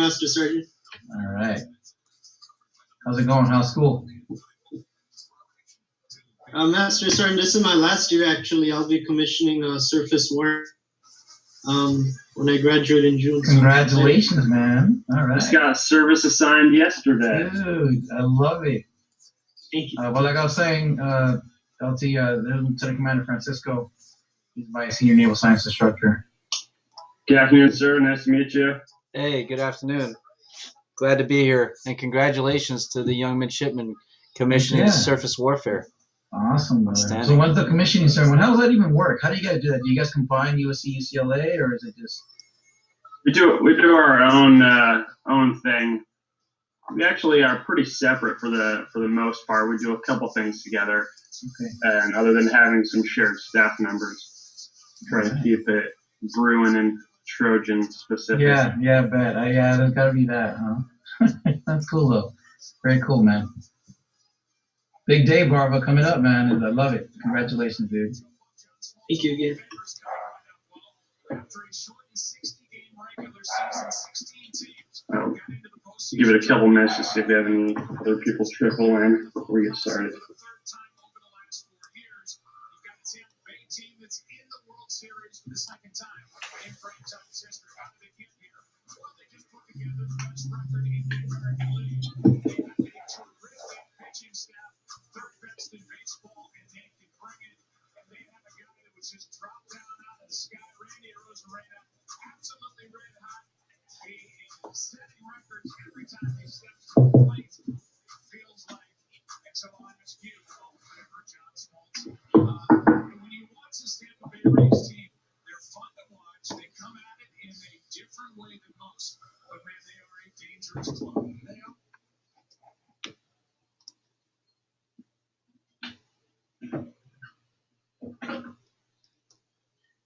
Master Sergeant. All right. How's it going? How's school? Master Sergeant, this is my last year, actually. I'll be commissioning surface war when I graduate in June. Congratulations, man. All right. Just got service assigned yesterday. Dude, I love it. Thank you. Well, like I was saying, LT, Lieutenant Commander Francisco, he's my senior naval science instructor. Good afternoon, sir. Nice to meet you. Hey, good afternoon. Glad to be here, and congratulations to the young midshipman commissioning surface warfare. Awesome, brother. So when's the commissioning ceremony? How does that even work? How do you guys do that? Do you guys combine USC, UCLA, or is it just? We do our own thing. We actually are pretty separate for the most part. We do a couple things together, and other than having some shared staff members, try to keep it Bruin and Trojan specific. Yeah, I bet. Yeah, there's got to be that, huh? That's cool though. Very cool, man. Big day, Barba, coming up, man, and I love it. Congratulations, dude. Thank you again. Give it a couple minutes to see if we have any other people trickle in before we get started.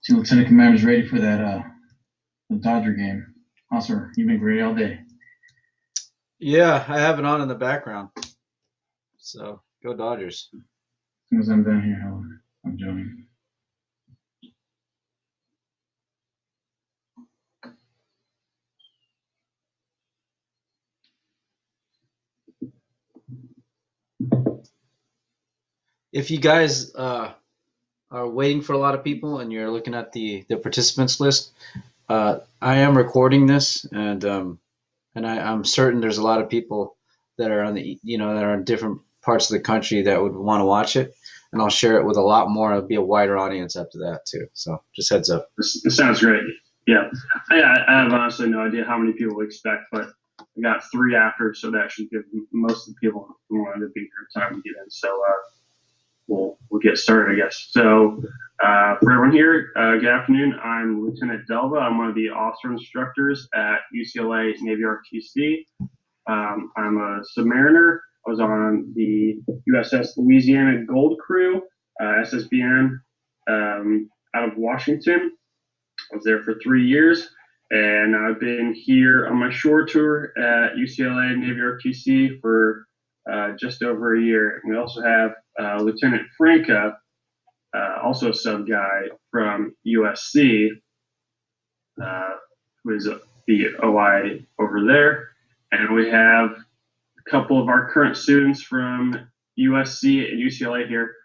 See, Lieutenant Commander's ready for that the Dodger game. Officer, you've been ready all day. Yeah, I have it on in the background. So go Dodgers. As soon as I'm done here, I'm joining. If you guys are waiting for a lot of people and you're looking at the participants list, I am recording this, and I'm certain there's a lot of people that are on the that are in different parts of the country that would want to watch it, and I'll share it with a lot more. It'll be a wider audience after that too. So just heads up. This sounds great. Yeah, I have honestly no idea how many people we expect, but we got 3 after, so that should give most of the people who wanted to be here time to get in. So we'll get started, I guess. So for everyone here, good afternoon. I'm Lieutenant Delva. I'm one of the officer instructors at UCLA Navy ROTC. I'm a submariner. I was on the USS Louisiana Gold Crew, SSBN, out of Washington. I was there for 3 years, and I've been here on my shore tour at UCLA Navy ROTC for just over a year. And we also have Lieutenant Franca, also a sub guy from USC, who is the OI over there. And we have a couple of our current students from USC and UCLA here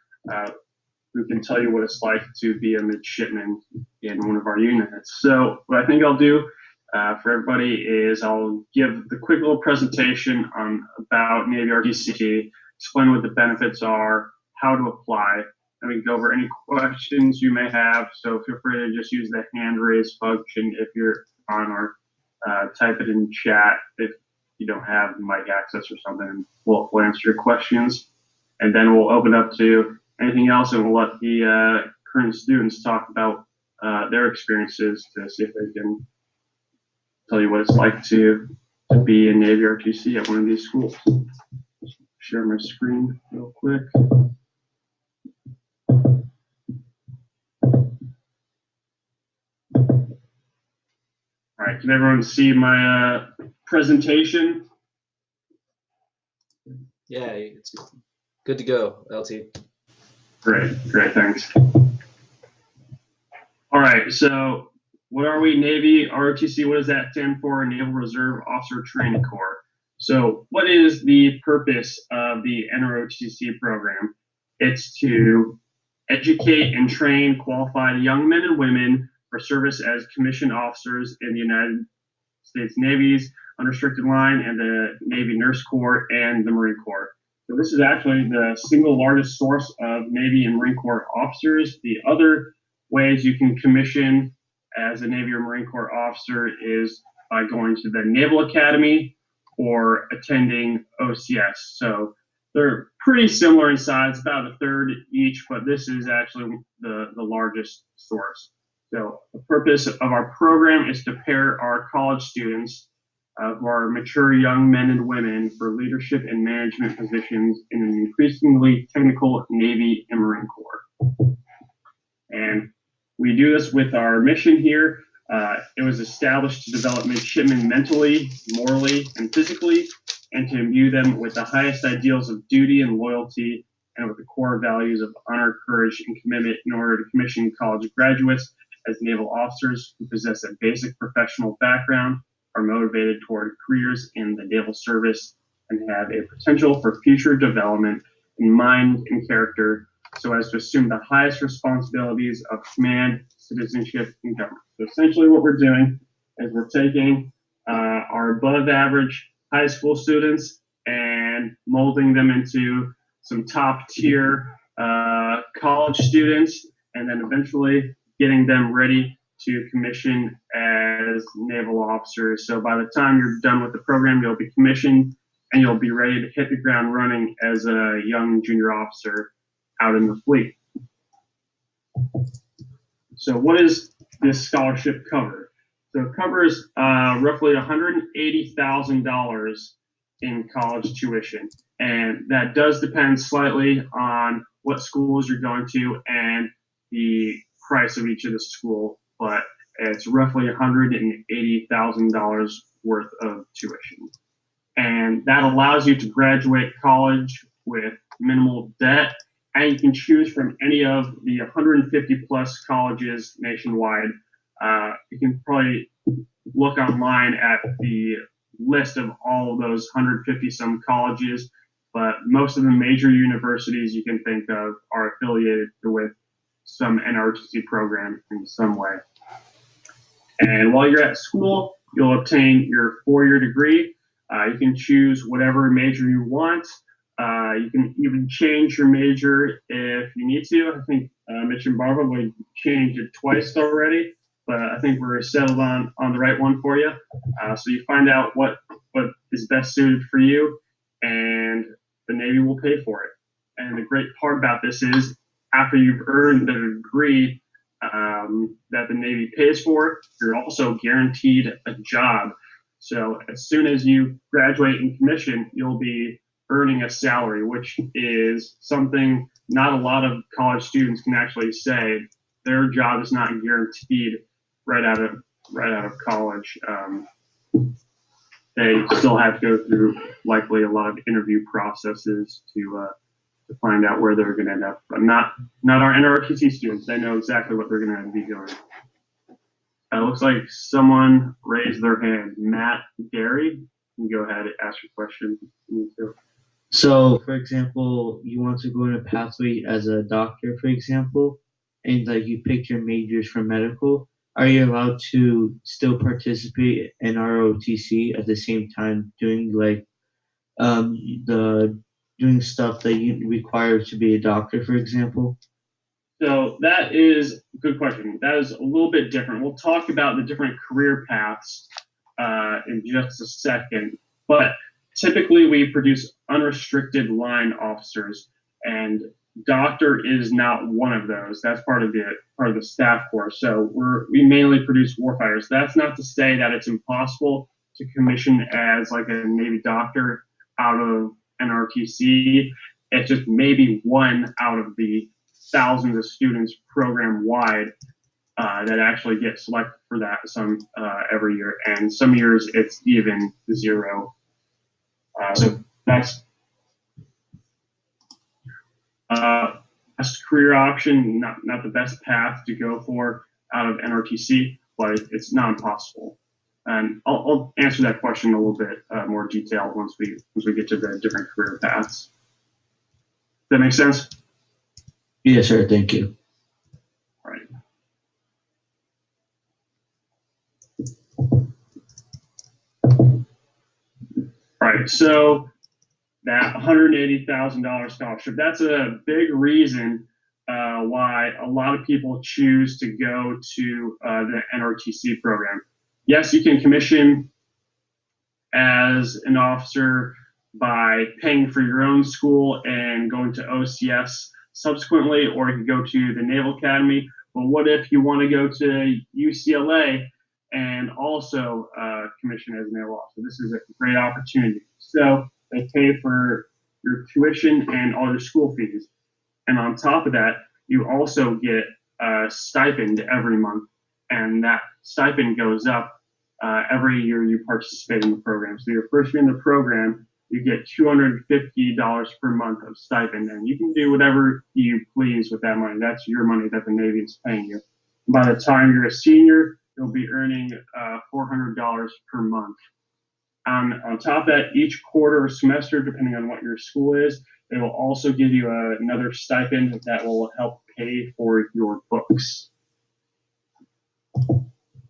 who can tell you what it's like to be a midshipman in one of our units. So what I think I'll do for everybody is I'll give the quick little presentation about Navy ROTC, explain what the benefits are, how to apply, and we can go over any questions you may have. So feel free to just use the hand raise function if you're on, or type it in chat if you don't have mic access or something, and we'll answer your questions. And then we'll open up to anything else, and we'll let the current students talk about their experiences to see if they can tell you what it's like to be in Navy ROTC at one of these schools. Share my screen real quick. All right, can everyone see my presentation? Yeah, it's good to go, LT. Great, thanks. All right, so what are we? Navy, ROTC, what does that stand for? Naval Reserve Officer Training Corps. So what is the purpose of the NROTC program? It's to educate and train qualified young men and women for service as commissioned officers in the United States Navy's unrestricted line and the Navy Nurse Corps and the Marine Corps. So this is actually the single largest source of Navy and Marine Corps officers. The other ways you can commission as a Navy or Marine Corps officer is by going to the Naval Academy or attending OCS. So they're pretty similar in size, about a third each, but this is actually the largest source. So the purpose of our program is to prepare our college students who are mature young men and women for leadership and management positions in an increasingly technical Navy and Marine Corps. And we do this with our mission here. It was established to develop midshipmen mentally, morally, and physically, and to imbue them with the highest ideals of duty and loyalty, and with the core values of honor, courage, and commitment in order to commission college graduates as naval officers who possess a basic professional background, are motivated toward careers in the naval service, and have a potential for future development in mind and character so as to assume the highest responsibilities of command, citizenship, and government. So essentially what we're doing is we're taking our above average high school students and molding them into some top tier college students, and then eventually getting them ready to commission as naval officers. So by the time you're done with the program, you'll be commissioned and you'll be ready to hit the ground running as a young junior officer out in the fleet. So what does this scholarship cover? So it covers roughly $180,000 in college tuition. And that does depend slightly on what schools you're going to and the price of each of the school, but it's roughly $180,000 worth of tuition. And that allows you to graduate college with minimal debt, and you can choose from any of the 150 plus colleges nationwide. You can probably look online at the list of all of those 150 some colleges, but most of the major universities you can think of are affiliated with some NROTC program in some way. And while you're at school, you'll obtain your 4-year degree. You can choose whatever major you want. You can even change your major if you need to. I think Mitch and Barbara, we changed it twice already, but I think we're settled on the right one for you. So you find out what is best suited for you, and the Navy will pay for it. And the great part about this is after you've earned the degree that the Navy pays for, you're also guaranteed a job. So as soon as you graduate and commission, you'll be earning a salary, which is something not a lot of college students can actually say. Their job is not guaranteed right out of college. They still have to go through likely a lot of interview processes to find out where they're going to end up. But not our NROTC students. They know exactly what they're going to be doing. It looks like someone raised their hand. Matt Gary, you can go ahead and ask your question. So, for example, you want to go in a pathway as a doctor, for example, and like you picked your majors for medical. Are you allowed to still participate in ROTC at the same time doing like doing stuff that you require to be a doctor, for example? So that is a good question. That is a little bit different. We'll talk about the different career paths in just a second. But typically we produce unrestricted line officers, and doctor is not one of those. That's part of the staff course. So we mainly produce warfighters. That's not to say that it's impossible to commission as like a Navy doctor out of NRTC. It's just maybe one out of the thousands of students program wide that actually get selected for that every year, and some years it's even 0. So that's best career option, not the best path to go for out of NRTC. but it's not impossible. And I'll answer that question in a little bit more detail once we get to the different career paths. Does that make sense? Yes, sir. Thank you. All right. All right. So that $180,000 scholarship, that's a big reason why a lot of people choose to go to the NRTC program. Yes, you can commission as an officer by paying for your own school and going to OCS subsequently, or you can go to the Naval Academy. But what if you want to go to UCLA and also commission as a naval officer? This is a great opportunity. So they pay for your tuition and all your school fees. And on top of that, you also get a stipend every month. And that stipend goes up every year you participate in the program. So your first year in the program, you get $250 per month of stipend, and you can do whatever you please with that money. That's your money that the Navy is paying you. By the time you're a senior, you'll be earning $400 per month. On top of that, each quarter or semester, depending on what your school is, they will also give you another stipend that will help pay for your books.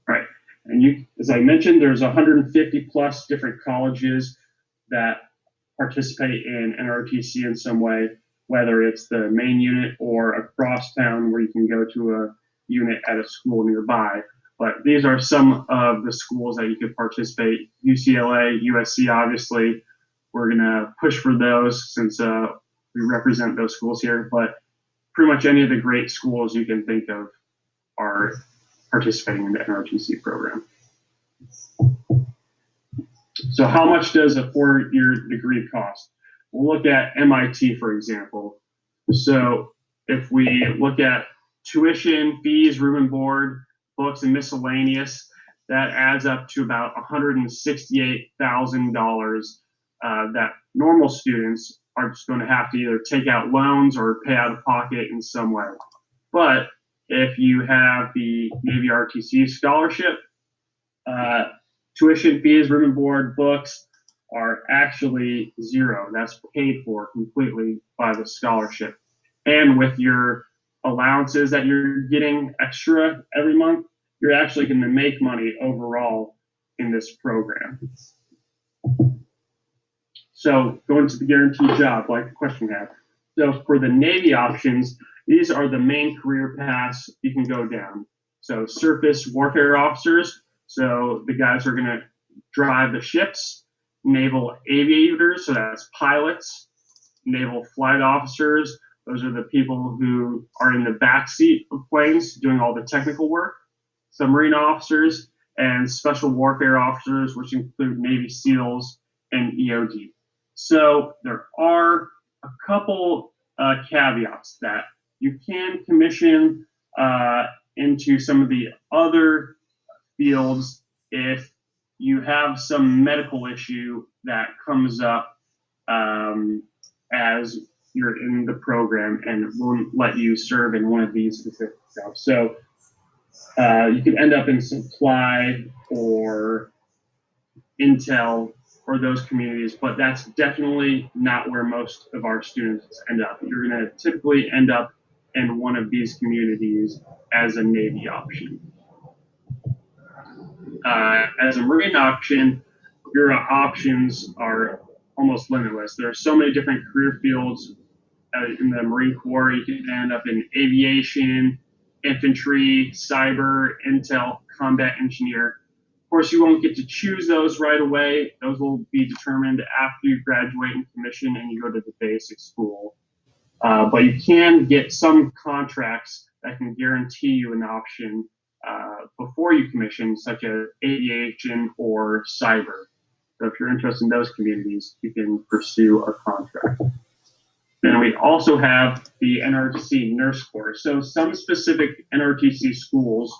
Right. And you, as I mentioned, there's 150 plus different colleges that participate in NRTC in some way, whether it's the main unit or across town where you can go to a unit at a school nearby. But these are some of the schools that you could participate. UCLA, USC, obviously, we're going to push for those since we represent those schools here. But pretty much any of the great schools you can think of are participating in the NRTC program. So how much does a 4-year degree cost? We'll look at MIT, for example. So if we look at tuition, fees, room and board, books, and miscellaneous, that adds up to about $168,000 that normal students are just going to have to either take out loans or pay out of pocket in some way. But if you have the Navy ROTC scholarship, tuition, fees, room and board, books are actually zero. That's paid for completely by the scholarship. And with your allowances that you're getting extra every month, you're actually going to make money overall in this program. So going to the guaranteed job, like the question had. So for the Navy options, these are the main career paths you can go down. So surface warfare officers, so the guys who are going to drive the ships. Naval aviators, so that's pilots. Naval flight officers, those are the people who are in the back seat of planes doing all the technical work. Submarine officers and special warfare officers, which include Navy SEALs and EOD. So there are a couple caveats that you can commission into some of the other fields if you have some medical issue that comes up as you're in the program and won't let you serve in one of these specific stuff. So you could end up in supply or intel or those communities, but that's definitely not where most of our students end up. You're going to typically end up in one of these communities as a Navy option. As a Marine option, your options are almost limitless. There are so many different career fields in the Marine Corps. You can end up in aviation, infantry, cyber, intel, combat engineer. Of course, you won't get to choose those right away. Those will be determined after you graduate and commission and you go to the basic school. But you can get some contracts that can guarantee you an option before you commission, such as aviation or cyber. So if you're interested in those communities, you can pursue a contract. Then we also have the NRTC Nurse Corps. So some specific NRTC schools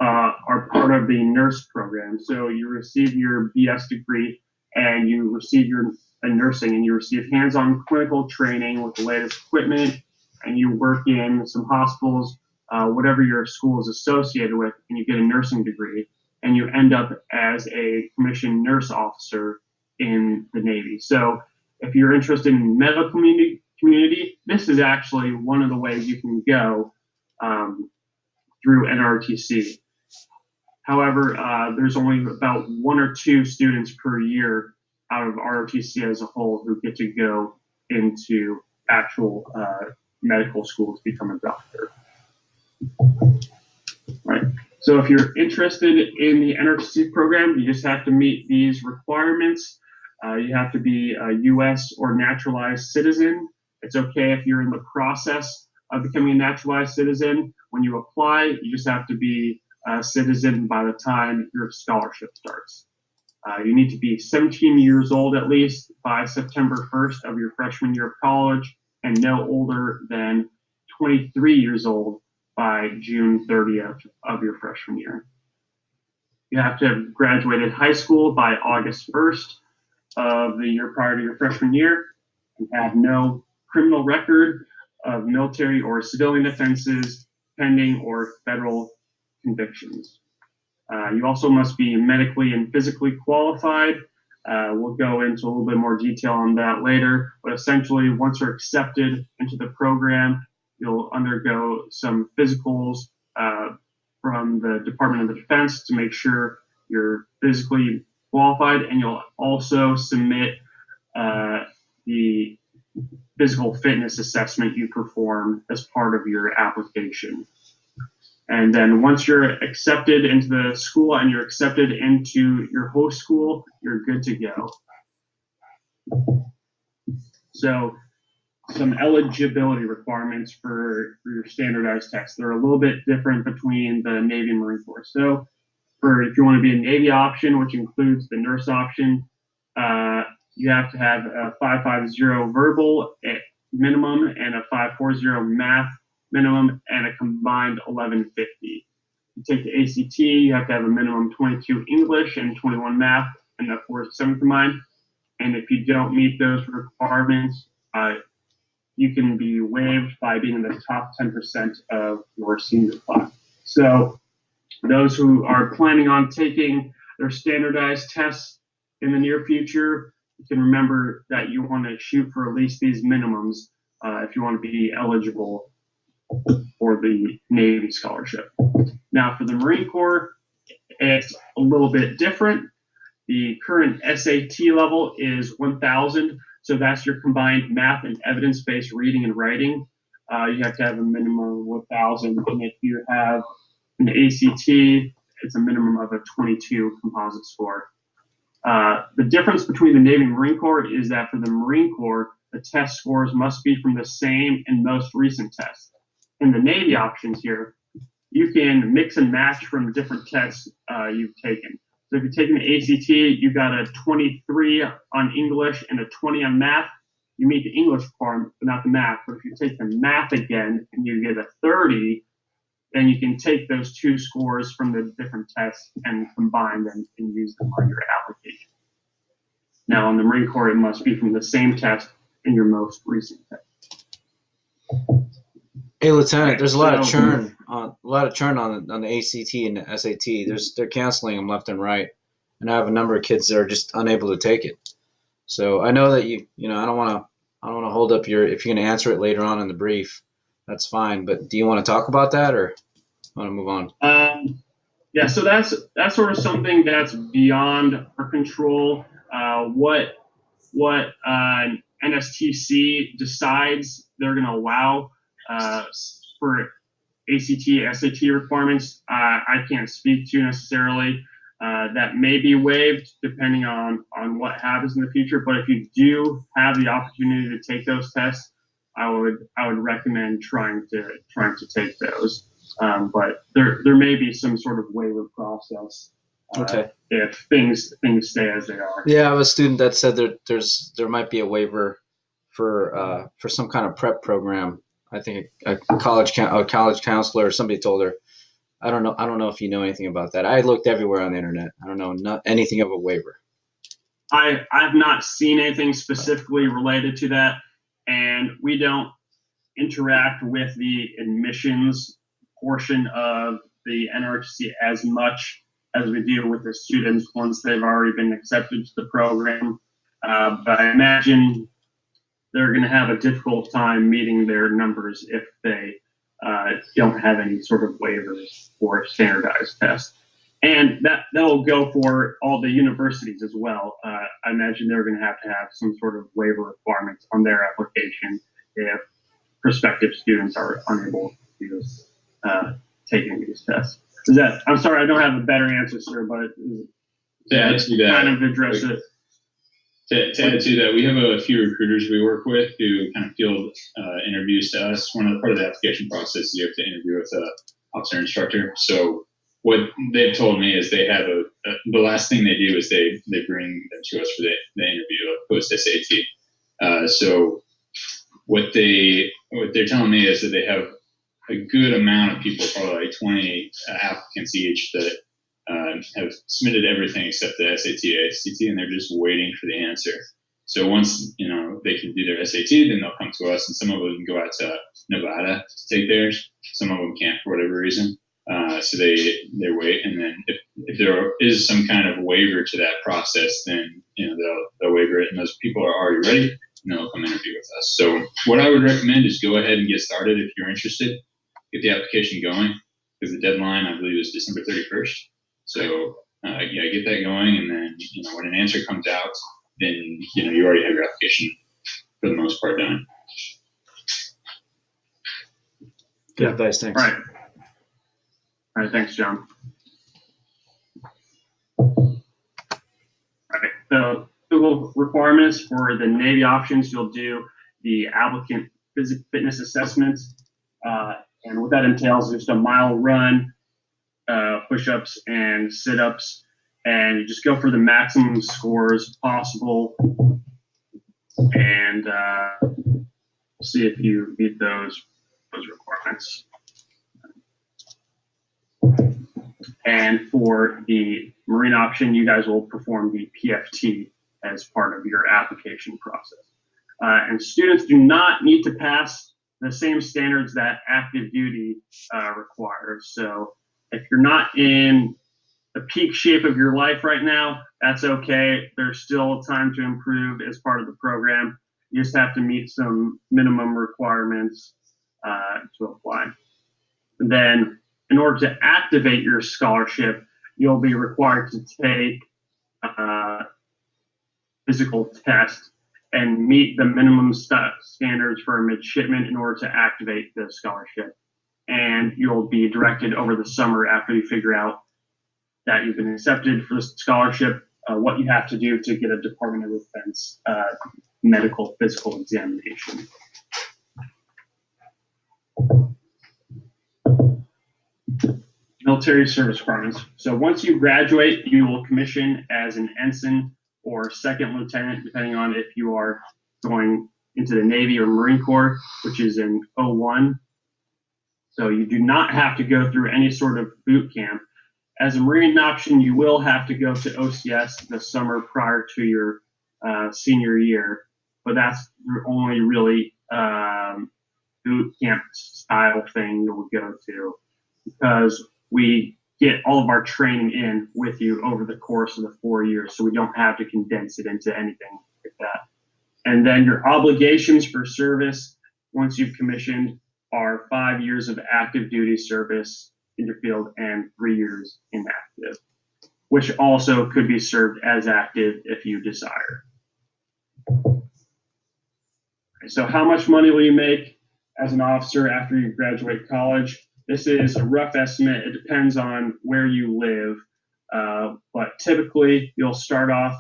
are part of the nurse program. So you receive your BS degree and you receive your nursing and you receive hands-on clinical training with the latest equipment and you work in some hospitals whatever your school is associated with, and you get a nursing degree, and you end up as a commissioned nurse officer in the Navy. So if you're interested in medical community, this is actually one of the ways you can go through NROTC. However, there's only about 1 or 2 students per year out of ROTC as a whole who get to go into actual medical school to become a doctor. Right. So if you're interested in the NROTC program, you just have to meet these requirements. You have to be a U.S. or naturalized citizen. It's okay if you're in the process of becoming a naturalized citizen. When you apply, you just have to be a citizen by the time your scholarship starts. You need to be 17 years old at least by September 1st of your freshman year of college, and no older than 23 years old by June 30th of your freshman year. You have to have graduated high school by August 1st of the year prior to your freshman year, and have no criminal record of military or civilian offenses pending or federal convictions. You also must be medically and physically qualified. We'll go into a little bit more detail on that later, but essentially once you're accepted into the program, you'll undergo some physicals from the Department of Defense to make sure you're physically qualified, and you'll also submit the physical fitness assessment you perform as part of your application. And then once you're accepted into the school and you're accepted into your host school, you're good to go. So some eligibility requirements for your standardized tests. They're a little bit different between the Navy and Marine Corps. So if you want to be a Navy option, which includes the nurse option, you have to have a 550 verbal at minimum and a 540 math minimum and a combined 1150. You take the ACT, you have to have a minimum 22 English and 21 math and a 4.7 combined. And if you don't meet those requirements, you can be waived by being in the top 10% of your senior class. So those who are planning on taking their standardized tests in the near future, you can remember that you want to shoot for at least these minimums if you want to be eligible for the Navy scholarship. Now for the Marine Corps, it's a little bit different. The current SAT level is 1,000, so that's your combined math and evidence-based reading and writing. You have to have a minimum of 1,000, and if you have an ACT, it's a minimum of a 22 composite score. The difference between the Navy and Marine Corps is that for the Marine Corps, the test scores must be from the same and most recent test. In the Navy options here, you can mix and match from different tests you've taken. So if you're taking the ACT, you got a 23 on English and a 20 on math. You meet the English requirement, but not the math. But if you take the math again and you get a 30, then you can take those two scores from the different tests and combine them and use them on your application. Now on the Marine Corps, it must be from the same test in your most recent test. Hey, Lieutenant, there's a lot of churn on the ACT and the SAT. They're canceling them left and right, and I have a number of kids that are just unable to take it. So I know that I don't want to hold up if you're going to answer it later on in the brief, that's fine. But do you want to talk about that, or want to move on? Yeah, so that's sort of something that's beyond our control. What NSTC decides they're going to allow for ACT, SAT requirements, I can't speak to necessarily. That may be waived depending on what happens in the future. But if you do have the opportunity to take those tests, I would recommend trying to take those. But there may be some sort of waiver process. Okay. If things stay as they are. Yeah, I have a student that said there might be a waiver for some kind of prep program. I think a college counselor or somebody told her. I don't know if you know anything about that. I looked everywhere on the internet. I don't know anything of a waiver. I've not seen anything specifically related to that, and we don't interact with the admissions portion of the NRTC as much as we do with the students once they've already been accepted to the program. But I imagine they're going to have a difficult time meeting their numbers if they don't have any sort of waivers for standardized tests. And that'll go for all the universities as well. I imagine they're going to have some sort of waiver requirements on their application if prospective students are unable to taking these tests. I'm sorry, I don't have a better answer, sir, but to add to that, kind of address it. To add to that, we have a few recruiters we work with who kind of field interviews to us. Part of the application process is you have to interview with an officer instructor. So what they've told me is they have the last thing they do is they bring them to us for the interview post SAT. So what they're telling me is that they have a good amount of people, probably like 20 applicants each, that have submitted everything except the SAT, ACT, and they're just waiting for the answer. So once they can do their SAT, then they'll come to us, and some of them can go out to Nevada to take theirs. Some of them can't for whatever reason. So they wait, and then if there is some kind of waiver to that process, then they'll waiver it, and those people are already ready, and they'll come interview with us. So what I would recommend is go ahead and get started if you're interested. Get the application going, because the deadline, I believe, is December 31st. So get that going, and then when an answer comes out, then you already have your application for the most part done. Good advice, thanks. All right, thanks, John. All right, so Google requirements for the Navy options, you'll do the applicant physical fitness assessments, and what that entails is just a mile run, push-ups and sit-ups, and you just go for the maximum scores possible, and see if you meet those requirements. And for the Marine option, you guys will perform the PFT as part of your application process. And students do not need to pass the same standards that active duty requires. So if you're not in the peak shape of your life right now, that's okay. There's still time to improve as part of the program. You just have to meet some minimum requirements to apply. And then in order to activate your scholarship, you'll be required to take a physical test and meet the minimum standards for a midshipman in order to activate the scholarship. And you'll be directed over the summer, after you figure out that you've been accepted for the scholarship, what you have to do to get a Department of Defense medical physical examination. Military service requirements. So once you graduate, you will commission as an ensign or second lieutenant, depending on if you are going into the Navy or Marine Corps, which is in 01. So you do not have to go through any sort of boot camp. As a Marine option, you will have to go to OCS the summer prior to your senior year, but that's the only really boot camp style thing you'll go to, because we get all of our training in with you over the course of the 4 years, so we don't have to condense it into anything like that. And then your obligations for service, once you've commissioned, are 5 years of active duty service in your field and 3 years inactive, which also could be served as active if you desire. So how much money will you make as an officer after you graduate college? This is a rough estimate. It depends on where you live, but typically you'll start off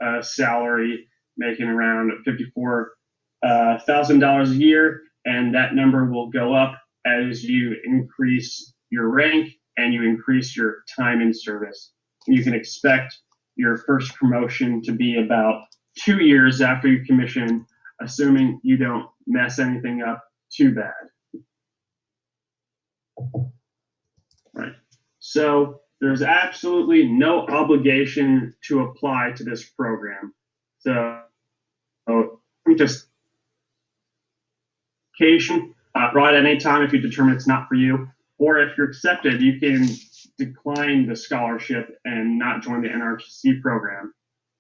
a salary making around $54,000 a year, and that number will go up as you increase your rank and you increase your time in service. You can expect your first promotion to be about 2 years after you commission, assuming you don't mess anything up too bad. Right. So there's absolutely no obligation to apply to this program. So just application, right at any time if you determine it's not for you. Or if you're accepted, you can decline the scholarship and not join the NRTC program.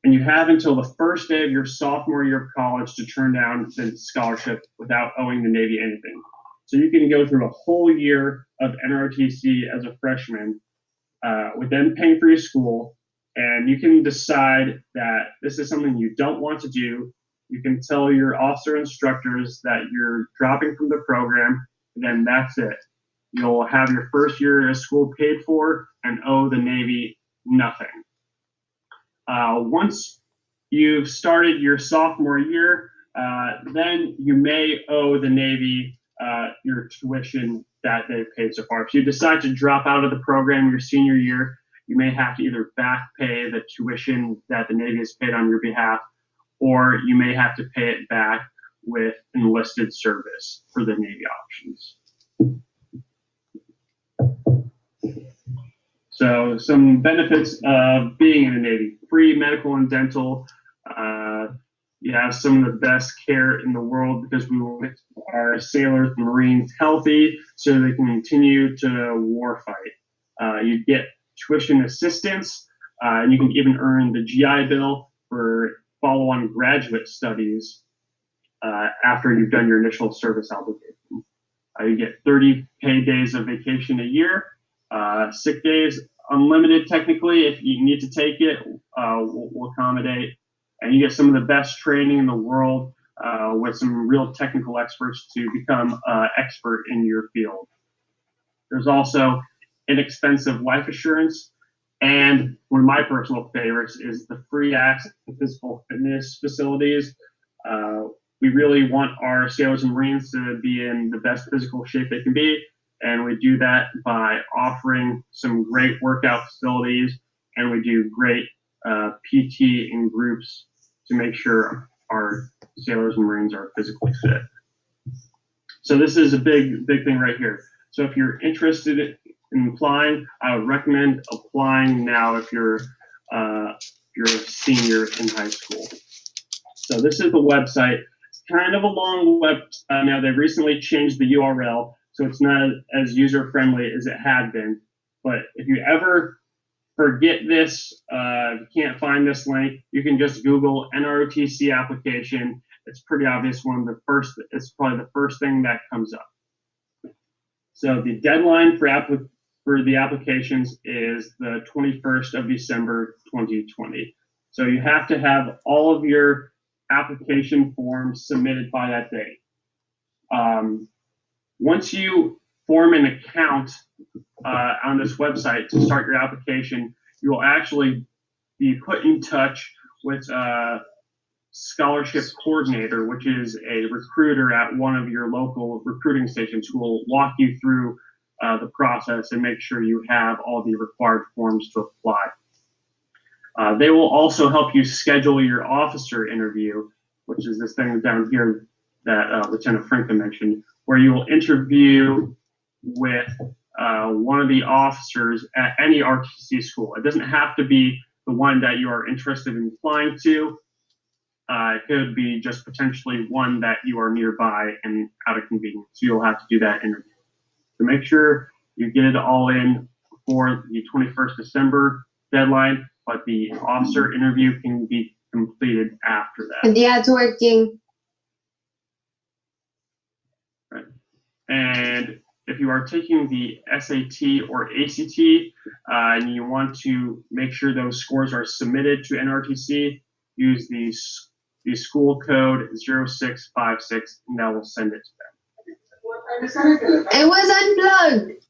And you have until the first day of your sophomore year of college to turn down the scholarship without owing the Navy anything. So you can go through a whole year of NRTC as a freshman with them paying for your school, and you can decide that this is something you don't want to do. You can tell your officer instructors that you're dropping from the program, and then that's it. You'll have your first year of school paid for and owe the Navy nothing. Once you've started your sophomore year, then you may owe the Navy your tuition that they've paid so far. If you decide to drop out of the program your senior year, you may have to either back pay the tuition that the Navy has paid on your behalf, or you may have to pay it back with enlisted service for the Navy options. So some benefits of being in the Navy: free medical and dental. You have some of the best care in the world because we want our sailors and Marines healthy so they can continue to warfight. You get tuition assistance, and you can even earn the GI Bill for follow-on graduate studies after you've done your initial service obligation. You get 30 paid days of vacation a year. Sick days, unlimited technically. If you need to take it, we'll accommodate. And you get some of the best training in the world with some real technical experts to become expert in your field. There's also inexpensive life assurance. And one of my personal favorites is the free access to physical fitness facilities. We really want our sailors and Marines to be in the best physical shape they can be. And we do that by offering some great workout facilities, and we do great PT in groups to make sure our sailors and Marines are physically fit. So this is a big thing right here. So if you're interested in applying, I would recommend applying now if you're a senior in high school. So this is the website. It's kind of a long website now. They recently changed the URL, so it's not as user-friendly as it had been. But if you ever forget this, if you can't find this link, you can just Google NROTC application. It's pretty obvious. It's probably the first thing that comes up. So the deadline for the applications is the 21st of December, 2020. So you have to have all of your application forms submitted by that date. Once you form an account on this website to start your application, you will actually be put in touch with a scholarship coordinator, which is a recruiter at one of your local recruiting stations who will walk you through the process and make sure you have all the required forms to apply. They will also help you schedule your officer interview, which is this thing down here that Lieutenant Franklin mentioned, where you will interview with one of the officers at any ROTC school. It doesn't have to be the one that you are interested in applying to. It could be just potentially one that you are nearby and out of convenience. So you'll have to do that interview. So make sure you get it all in before the 21st December deadline, but the officer interview can be completed after that. And the ad's working. Right. And if you are taking the SAT or ACT and you want to make sure those scores are submitted to NRTC, use the school code 0656 and that will send it to them. It was unplugged.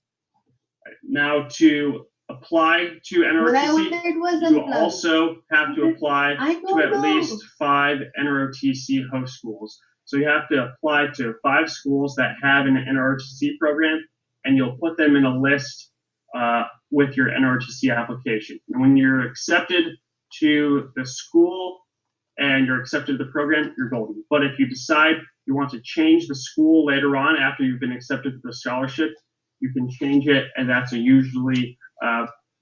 Now to apply to But I NROTC, wonder it was you will unplugged. also have to apply I to don't at know. least 5 NROTC host schools. So you have to apply to 5 schools that have an NROTC program, and you'll put them in a list with your NROTC application. And when you're accepted to the school and you're accepted to the program, you're golden. But if you decide you want to change the school later on after you've been accepted to the scholarship, you can change it, and that's a usually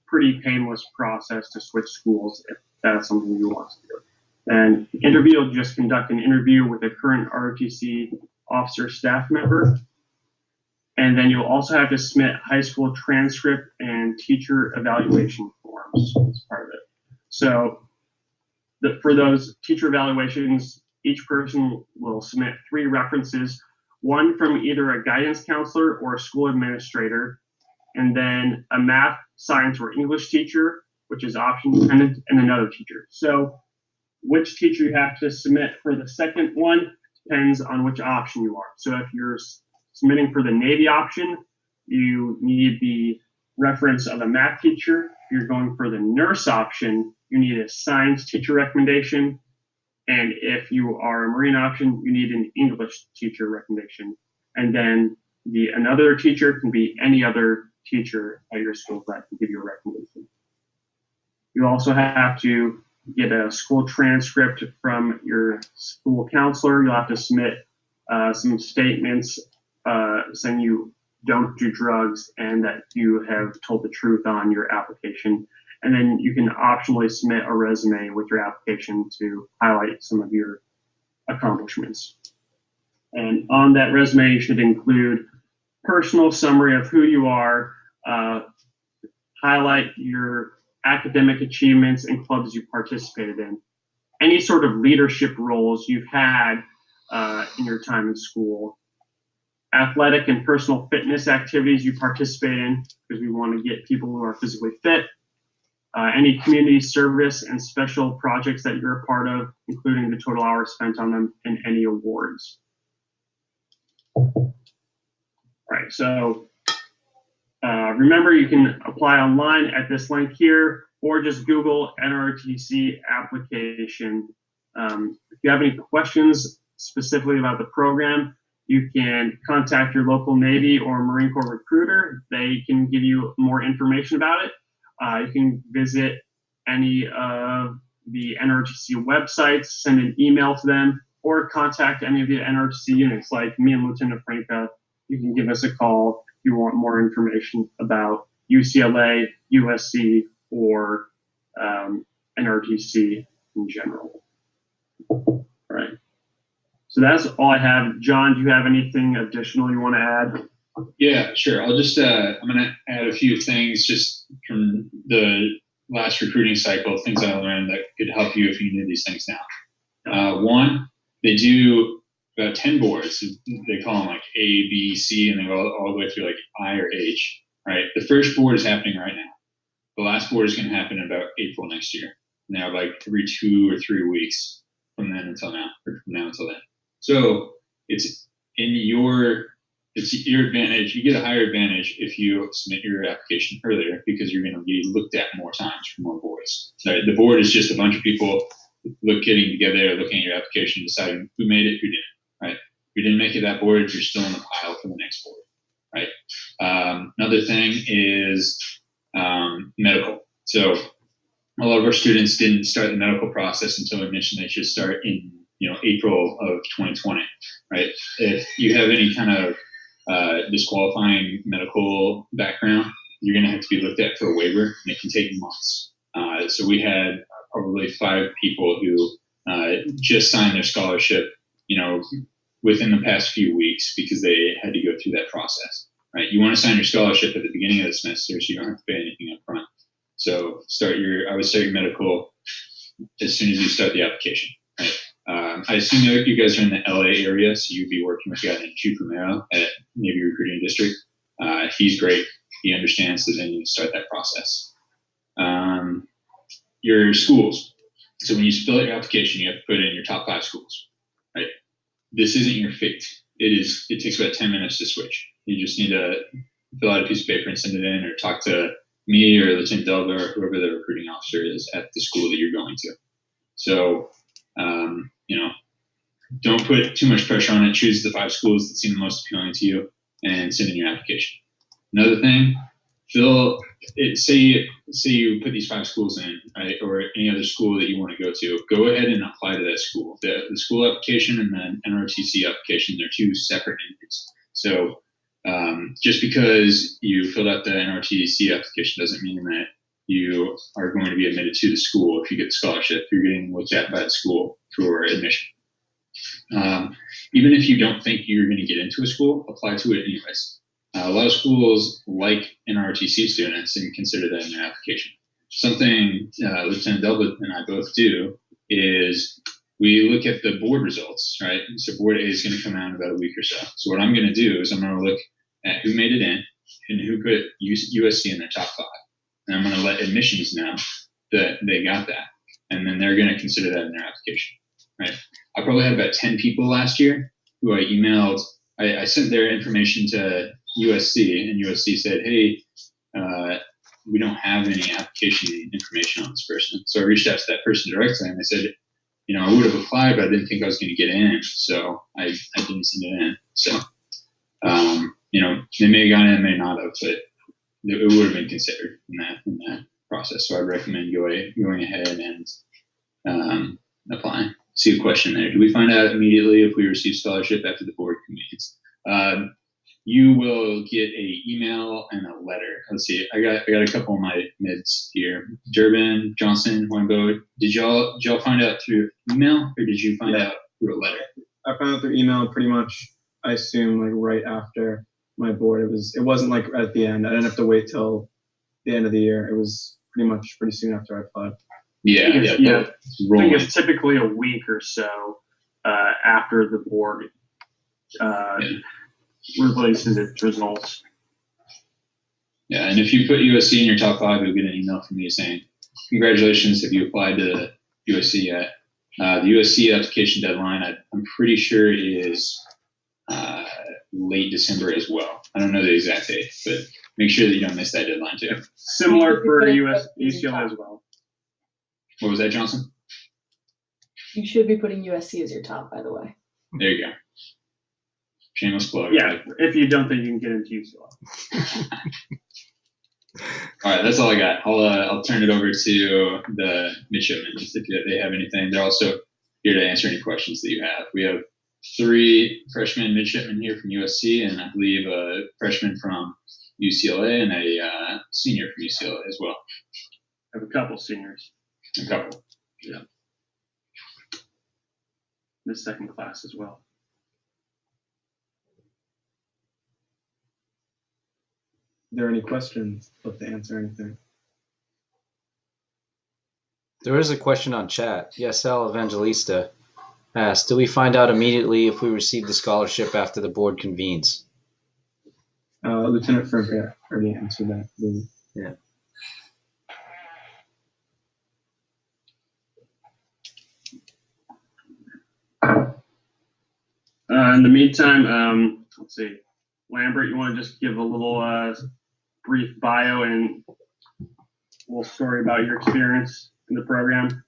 pretty painless process to switch schools if that's something you want to do. And the interview will just conduct an interview with a current ROTC officer staff member. And then you'll also have to submit high school transcript and teacher evaluation forms as part of it. So for those teacher evaluations, each person will submit 3 references, one from either a guidance counselor or a school administrator, and then a math, science, or English teacher, which is option dependent, and another teacher. So which teacher you have to submit for the second one depends on which option you are. So if you're submitting for the Navy option, you need the reference of a math teacher. If you're going for the nurse option, you need a science teacher recommendation. And if you are a Marine option, you need an English teacher recommendation. And then another teacher can be any other teacher at your school that can give you a recommendation. You also have to get a school transcript from your school counselor. You'll have to submit some statements saying you don't do drugs and that you have told the truth on your application. And then you can optionally submit a resume with your application to highlight some of your accomplishments. And on that resume, you should include personal summary of who you are, highlight your academic achievements and clubs you participated in, any sort of leadership roles you've had in your time in school, athletic and personal fitness activities you participate in, because we want to get people who are physically fit, any community service and special projects that you're a part of, including the total hours spent on them, and any awards. All right, so remember, you can apply online at this link here, or just Google NROTC application. If you have any questions specifically about the program, you can contact your local Navy or Marine Corps recruiter. They can give you more information about it. You can visit any of the NROTC websites, send an email to them, or contact any of the NROTC units like me and Lieutenant Franca. You can give us a call if you want more information about UCLA, USC, or NROTC in general. All right. So that's all I have. John, do you have anything additional you want to add? Yeah, sure. I'll just, I'm going to add a few things just from the last recruiting cycle, things I learned that could help you if you knew these things now. One, they do about 10 boards. They call them like A, B, C, and they go all the way through like I or H, right? The first board is happening right now. The last board is going to happen in about April next year. And they have like every 2 or 3 weeks from then until now, or from now until then. So it's your advantage. You get a higher advantage if you submit your application earlier because you're going to be looked at more times for more boards. So the board is just a bunch of people getting together, looking at your application, deciding who made it, who didn't. Right? If you didn't make it that board, you're still in the pile for the next board. Right? Another thing is medical. So a lot of our students didn't start the medical process until we mentioned they should start in April of 2020. Right? If you have any kind of disqualifying medical background, you're going to have to be looked at for a waiver, and it can take months. So we had probably 5 people who just signed their scholarship, within the past few weeks because they had to go through that process. Right? You want to sign your scholarship at the beginning of the semester, so you don't have to pay anything up front. So I would start your medical as soon as you start the application. Right? I assume you guys are in the LA area, so you'd be working with a guy named Chief Romero at Navy Recruiting District. He's great. He understands that they need to start that process. Your schools. So when you fill out your application, you have to put in your top 5 schools. Right? This isn't your fate. It takes about 10 minutes to switch. You just need to fill out a piece of paper and send it in, or talk to me or Lieutenant Delva or whoever the recruiting officer is at the school that you're going to. So, don't put too much pressure on it. Choose the 5 schools that seem the most appealing to you and send in your application. Another thing, say you put these 5 schools in, right, or any other school that you want to go to, go ahead and apply to that school. The school application and the NROTC application, they're 2 separate entities. So just because you filled out the NROTC application doesn't mean that you are going to be admitted to the school. If you get the scholarship, you're getting looked at by the school for admission. Even if you don't think you're going to get into a school, apply to it anyways. A lot of schools like ROTC students and consider that in their application. Something Lieutenant Delbert and I both do is we look at the board results, right? So board A is going to come out in about a week or so. So what I'm going to do is I'm going to look at who made it in and who put USC in their top 5. And I'm going to let admissions know that they got that. And then they're going to consider that in their application, right? I probably had about 10 people last year who I emailed. I sent their information to USC, and USC said, hey, we don't have any application information on this person. So I reached out to that person directly, and they said, I would have applied, but I didn't think I was going to get in, so I didn't send it in. So, they may have gone in, may not have, but it would have been considered in that process. So I'd recommend going ahead and applying. See a question there. Do we find out immediately if we receive scholarship after the board convenes? You will get a email and a letter. Let's see. I got a couple of my mids here. Durbin, Johnson, Weinbo. Did y'all find out through email or did you find out through a letter? I found out through email pretty much. I assume like right after my board. It wasn't like at the end. I didn't have to wait till the end of the year. It was pretty soon after I applied. I think it's typically a week or so after the board releases its results. Yeah, and if you put USC in your top 5, you'll get an email from me saying, congratulations, have you applied to USC yet? The USC application deadline, I'm pretty sure is late December as well. I don't know the exact date, but make sure that you don't miss that deadline too. Similar for UCLA as well. What was that, Johnson? You should be putting USC as your top, by the way. There you go. Shameless plug. Yeah, if you don't think you can get into UCLA. All right, that's all I got. I'll turn it over to the midshipmen just if they have anything. They're also here to answer any questions that you have. We have 3 freshman midshipmen here from USC, and I believe a freshman from UCLA and a senior from UCLA as well. I have a couple seniors. A couple. Yeah. The second class as well. Are there any questions? Love to answer anything. There is a question on chat. Yesel Evangelista asked, do we find out immediately if we receive the scholarship after the board convenes? Lieutenant Ferber already answered that. Yeah. In the meantime, let's see. Lambert, you want to just give a little brief bio and a little story about your experience in the program?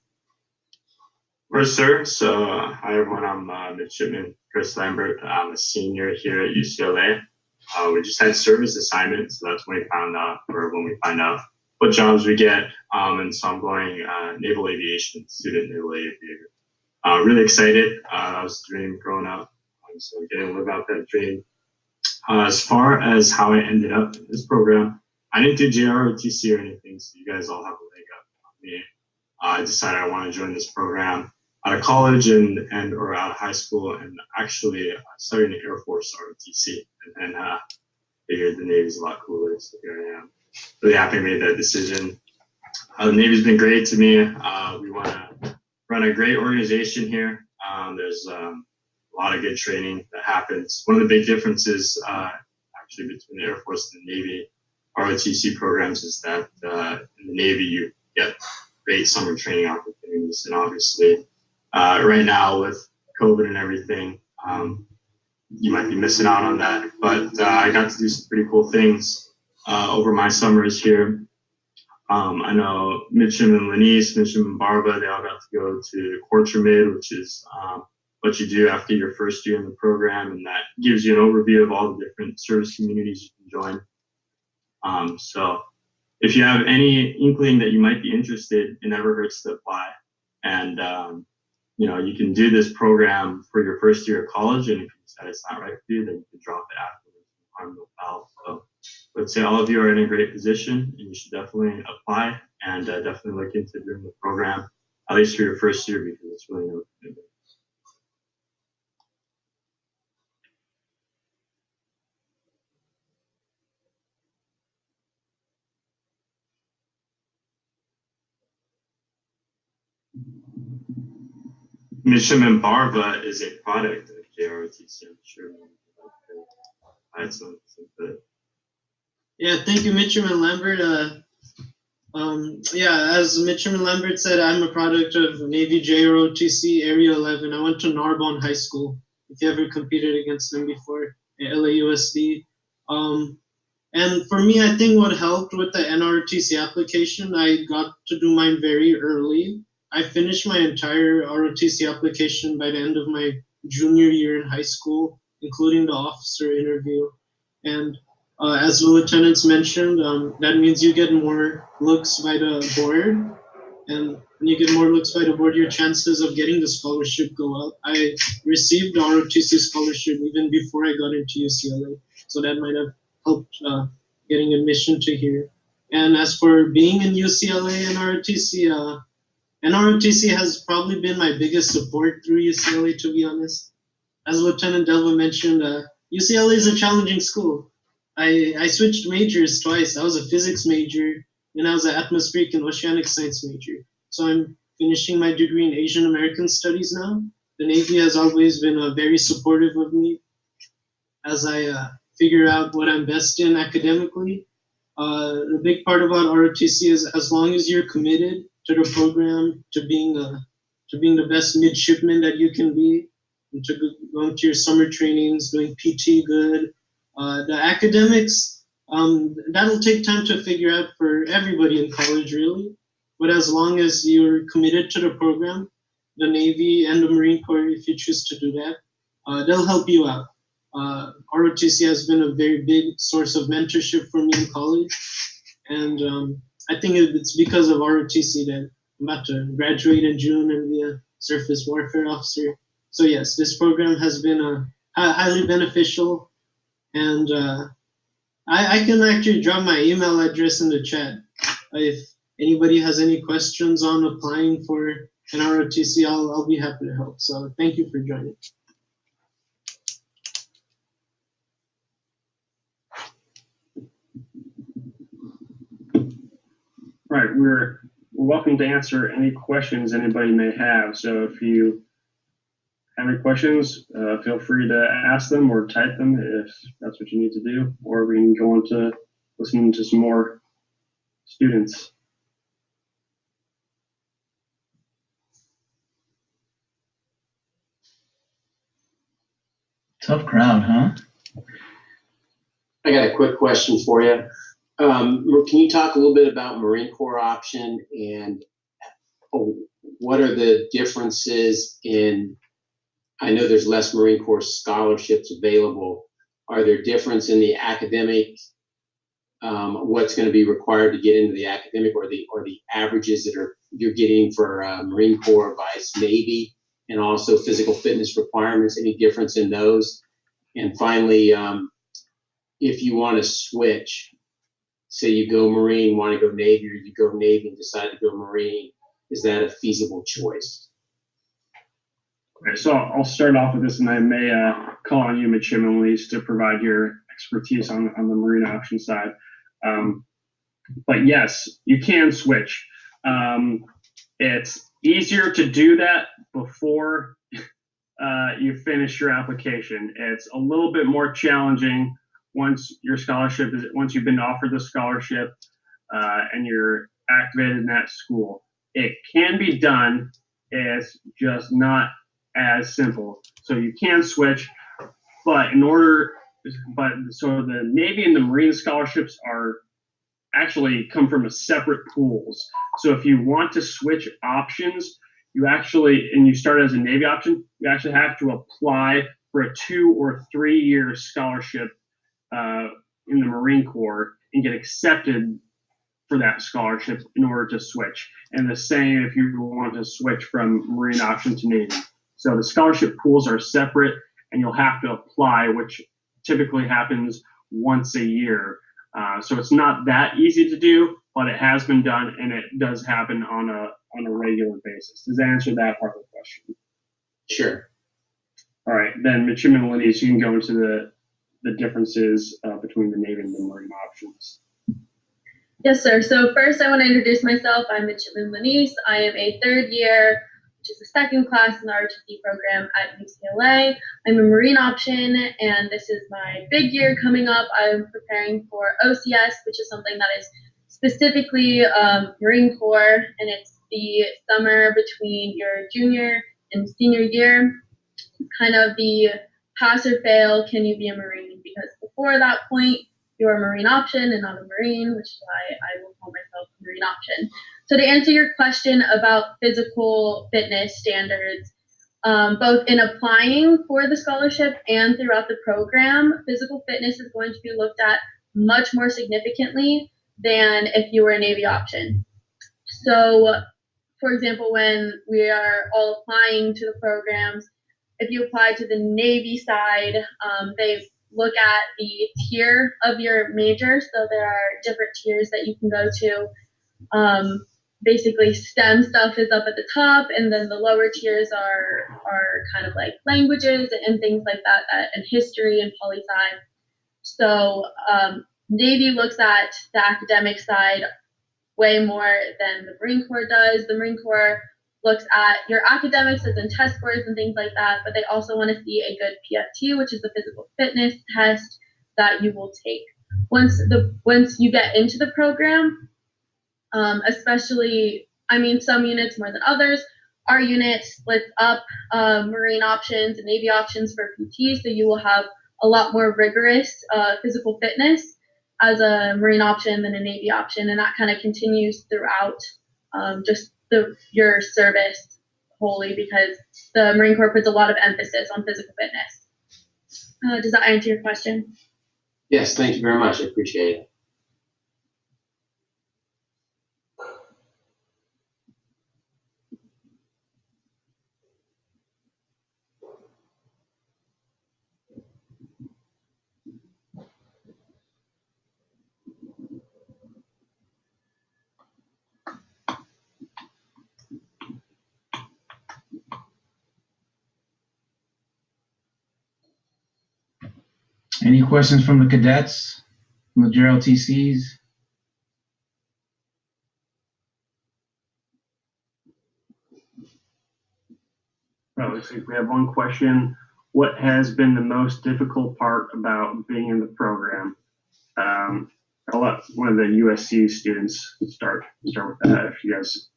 Sure, sir. So, hi everyone. I'm midshipman Chris Lambert. I'm a senior here at UCLA. We just had service assignments, so that's when we find out what jobs we get. And so I'm going naval aviation, student naval aviator. Really excited. That was a dream growing up. So getting to live out that dream. As far as how I ended up in this program, I didn't do JROTC or anything, so you guys all have a leg up on me. I decided I want to join this program out of college or out of high school, and actually started in the Air Force ROTC, and then figured the Navy's a lot cooler, so here I am. Really happy I made that decision. The Navy's been great to me. We want to run a great organization here. There's a lot of good training that happens. One of the big differences actually between the Air Force and the Navy ROTC programs is that in the Navy you get great summer training opportunities, and obviously right now with COVID and everything, you might be missing out on that. But I got to do some pretty cool things over my summers here. I know Midshipman Lanice, Midshipman Barba, they all got to go to Quartermid, which is what you do after your first year in the program, and that gives you an overview of all the different service communities you can join. So if you have any inkling that you might be interested, it never hurts to apply. And you can do this program for your first year of college, and if you decide it's not right for you, then you can drop it afterwards. Harm no foul. So I would say all of you are in a great position, and you should definitely apply and definitely look into doing the program, at least for your first year, because it's really no commitment. Midshipman Barba is a product of JROTC. I'm sure. That's something. Yeah, thank you, Midshipman Lambert. Yeah, as Midshipman Lambert said, I'm a product of Navy JROTC Area 11. I went to Narbonne High School. If you ever competed against them before, at LAUSD. And for me, I think what helped with the NROTC application, I got to do mine very early. I finished my entire ROTC application by the end of my junior year in high school, including the officer interview. And as the lieutenants mentioned, that means you get more looks by the board. And when you get more looks by the board, your chances of getting the scholarship go up. I received the ROTC scholarship even before I got into UCLA, so that might have helped getting admission to here. And as for being in UCLA and ROTC has probably been my biggest support through UCLA, to be honest. As Lieutenant Delva mentioned, UCLA is a challenging school. I switched majors twice. I was a physics major, and I was an atmospheric and oceanic science major. So I'm finishing my degree in Asian American Studies now. The Navy has always been very supportive of me as I figure out what I'm best in academically. The big part about ROTC is as long as you're committed to the program, to being the best midshipman that you can be, and to going to your summer trainings, doing PT good. The academics, that'll take time to figure out for everybody in college, really. But as long as you're committed to the program, the Navy and the Marine Corps, if you choose to do that, they'll help you out. ROTC has been a very big source of mentorship for me in college, and I think it's because of ROTC that I'm about to graduate in June and be a surface warfare officer. So yes, this program has been highly beneficial, and I can actually drop my email address in the chat if anybody has any questions on applying for an ROTC. I'll be happy to help. So thank you for joining. Right, we're welcome to answer any questions anybody may have. So if you have any questions, feel free to ask them or type them if that's what you need to do, or we can go on to listening to some more students. Tough crowd, huh? I got a quick question for you. Can you talk a little bit about Marine Corps option and what are the differences in, I know there's less Marine Corps scholarships available. Are there difference in the academic, what's going to be required to get into the academic, or the averages that you're getting for Marine Corps vice Navy, and also physical fitness requirements, any difference in those? And finally, if you want to switch, say you go Marine, want to go Navy, or you go Navy and decide to go Marine, is that a feasible choice? Okay, so I'll start off with this, and I may call on you, Midshipman Lees, to provide your expertise on the Marine option side. But yes, you can switch. It's easier to do that before you finish your application. It's a little bit more challenging once you've been offered the scholarship and you're activated in that school. It can be done. It's just not as simple. So you can switch, but so the Navy and the Marine scholarships actually come from separate pools. So if you want to switch options, and you start as a Navy option, you actually have to apply for a 2 or 3 year scholarship in the Marine Corps and get accepted for that scholarship in order to switch. And the same if you want to switch from Marine option to Navy. So the scholarship pools are separate, and you'll have to apply, which typically happens once a year. So it's not that easy to do, but it has been done, and it does happen on a regular basis. Does that answer that part of the question? Sure. All right, then Midshipman Linnaeus, you can go into the differences between the Navy and the Marine options. Yes, sir. So first I want to introduce myself. I'm Midshipman Lanice. I am a third year, which is the second class in the ROTC program at UCLA. I'm a Marine option, and this is my big year coming up. I'm preparing for OCS, which is something that is specifically Marine Corps, and it's the summer between your junior and senior year. It's kind of the pass or fail, can you be a Marine? Because before that point, you're a Marine option and not a Marine, which is why I will call myself a Marine option. So to answer your question about physical fitness standards, both in applying for the scholarship and throughout the program, physical fitness is going to be looked at much more significantly than if you were a Navy option. So, for example, when we are all applying to the programs, if you apply to the Navy side, they look at the tier of your major. So there are different tiers that you can go to. Basically, STEM stuff is up at the top, and then the lower tiers are kind of like languages and things like that, and history and poli-sci. So Navy looks at the academic side way more than the Marine Corps does. The Marine Corps looks at your academics as in test scores and things like that, but they also want to see a good PFT, which is the physical fitness test that you will take. Once you get into the program, especially, I mean, some units more than others, our unit splits up Marine options and Navy options for PT, so you will have a lot more rigorous physical fitness as a Marine option than a Navy option, and that kind of continues throughout just your service wholly, because the Marine Corps puts a lot of emphasis on physical fitness. Does that answer your question? Yes, thank you very much. I appreciate it. Any questions from the cadets, from the ROTCs? Well, looks like we have one question. What has been the most difficult part about being in the program? I'll let one of the USC students start with that, if you guys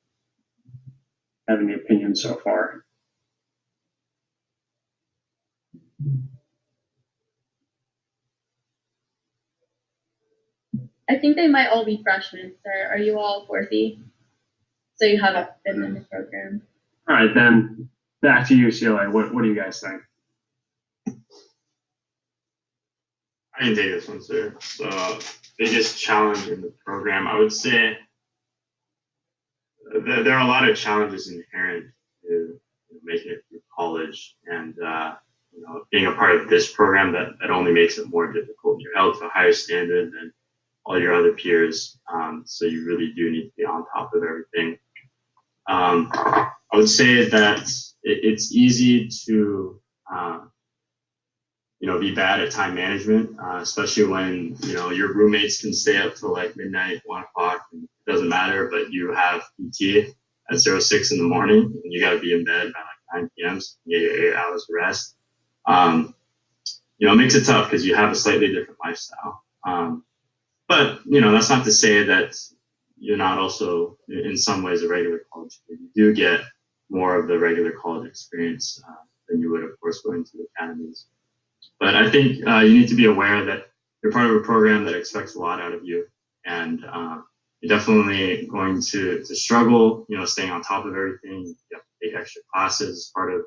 have any opinions so far. I think they might all be freshmen, sir. Are you all fourthy? So you haven't been in the program. All right, then back to UCLA. What do you guys think? I can take this one, sir. So, biggest challenge in the program, I would say there are a lot of challenges inherent to making it through college, and being a part of this program that only makes it more difficult. You're held to a higher standard than all your other peers, so you really do need to be on top of everything. I would say that it's easy to be bad at time management, especially when your roommates can stay up till like midnight, 1 o'clock, and it doesn't matter, but you have PT at 06 in the morning, and you got to be in bed by like 9 p.m. So you get your 8 hours of rest. It makes it tough because you have a slightly different lifestyle. But that's not to say that you're not also in some ways a regular college student. You do get more of the regular college experience than you would, of course, going to the academies. But I think you need to be aware that you're part of a program that expects a lot out of you, and you're definitely going to struggle, staying on top of everything. You have to take extra classes as part of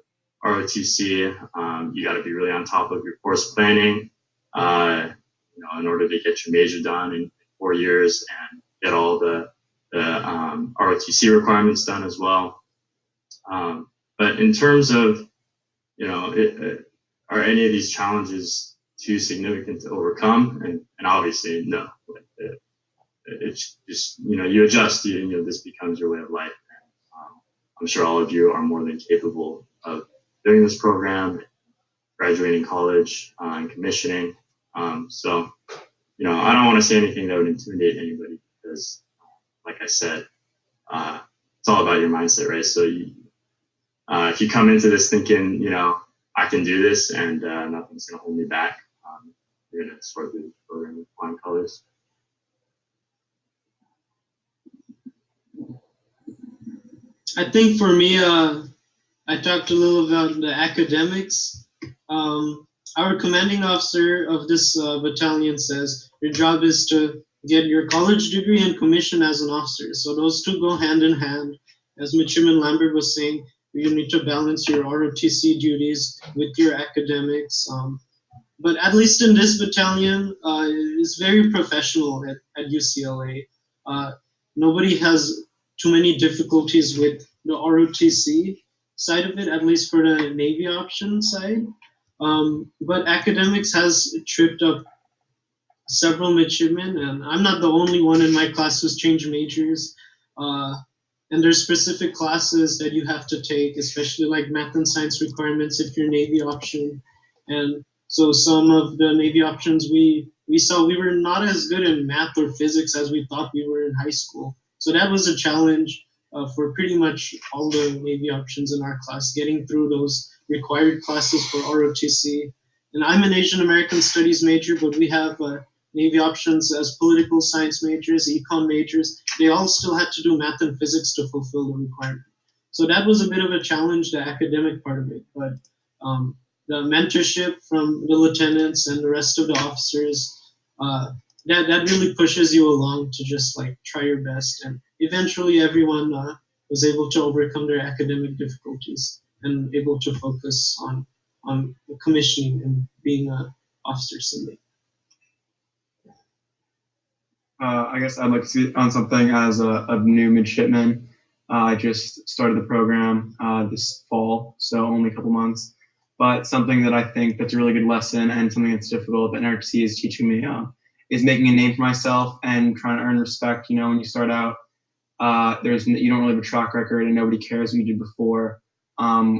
ROTC. You got to be really on top of your course planning, in order to get your major done in 4 years and get all the ROTC requirements done as well. But in terms of, are any of these challenges too significant to overcome? And obviously, no. It's just, you adjust, this becomes your way of life. And, I'm sure all of you are more than capable of doing this program, graduating college, and commissioning. So, I don't want to say anything that would intimidate anybody, because, like I said, it's all about your mindset, right? So if you come into this thinking, I can do this and nothing's going to hold me back, you're going to sort of the program with flying colors. I think for me, I talked a little about the academics. Our commanding officer of this battalion says your job is to get your college degree and commission as an officer. So those two go hand in hand. As Midshipman Lambert was saying, you need to balance your ROTC duties with your academics. But at least in this battalion, it's very professional at UCLA. Nobody has too many difficulties with the ROTC side of it, at least for the Navy option side. But academics has tripped up several midshipmen, and I'm not the only one in my class who's changed majors. And there's specific classes that you have to take, especially like math and science requirements if you're Navy option. And so some of the Navy options we saw, we were not as good in math or physics as we thought we were in high school. So that was a challenge for pretty much all the Navy options in our class, getting through those required classes for ROTC. And I'm an Asian American Studies major, but we have Navy options as political science majors, econ majors. They all still had to do math and physics to fulfill the requirement. So that was a bit of a challenge, the academic part of it. But the mentorship from the lieutenants and the rest of the officers, that really pushes you along to just like try your best. And eventually everyone was able to overcome their academic difficulties and able to focus on commissioning and being an officer someday. I guess I'd like to see on something as a new midshipman. I just started the program this fall, so only a couple months. But something that I think that's a really good lesson and something that's difficult that ROTC is teaching me is making a name for myself and trying to earn respect. When you start out, you don't really have a track record and nobody cares what you did before,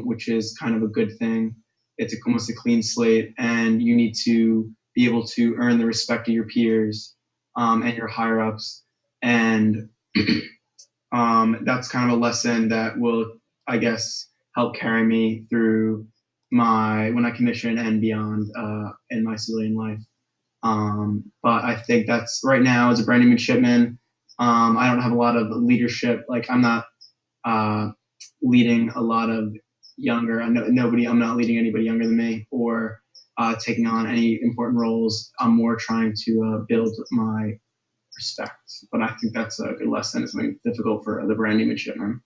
which is kind of a good thing. It's almost a clean slate, and you need to be able to earn the respect of your peers and your higher ups. And that's kind of a lesson that will, I guess, help carry me through when I commission and beyond in my civilian life. But I think that's right now as a brand new midshipman, I don't have a lot of leadership. Like I'm not leading a lot of younger. I'm not leading anybody younger than me or taking on any important roles. I'm more trying to build my respect. But I think that's a good lesson. It's something difficult for the brand new midshipman.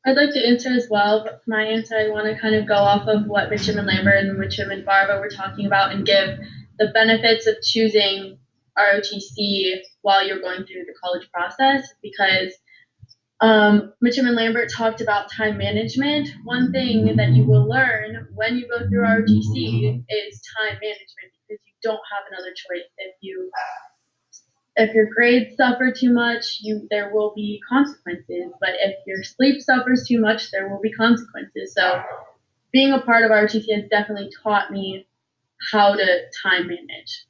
I'd like to answer as well, but for my answer, I want to kind of go off of what Midshipman Lambert and Midshipman Barba were talking about and give the benefits of choosing ROTC while you're going through the college process, because Midshipman Lambert talked about time management. One thing that you will learn when you go through ROTC is time management, because you don't have another choice. If your grades suffer too much, there will be consequences. But if your sleep suffers too much, there will be consequences. So being a part of ROTC has definitely taught me how to time manage.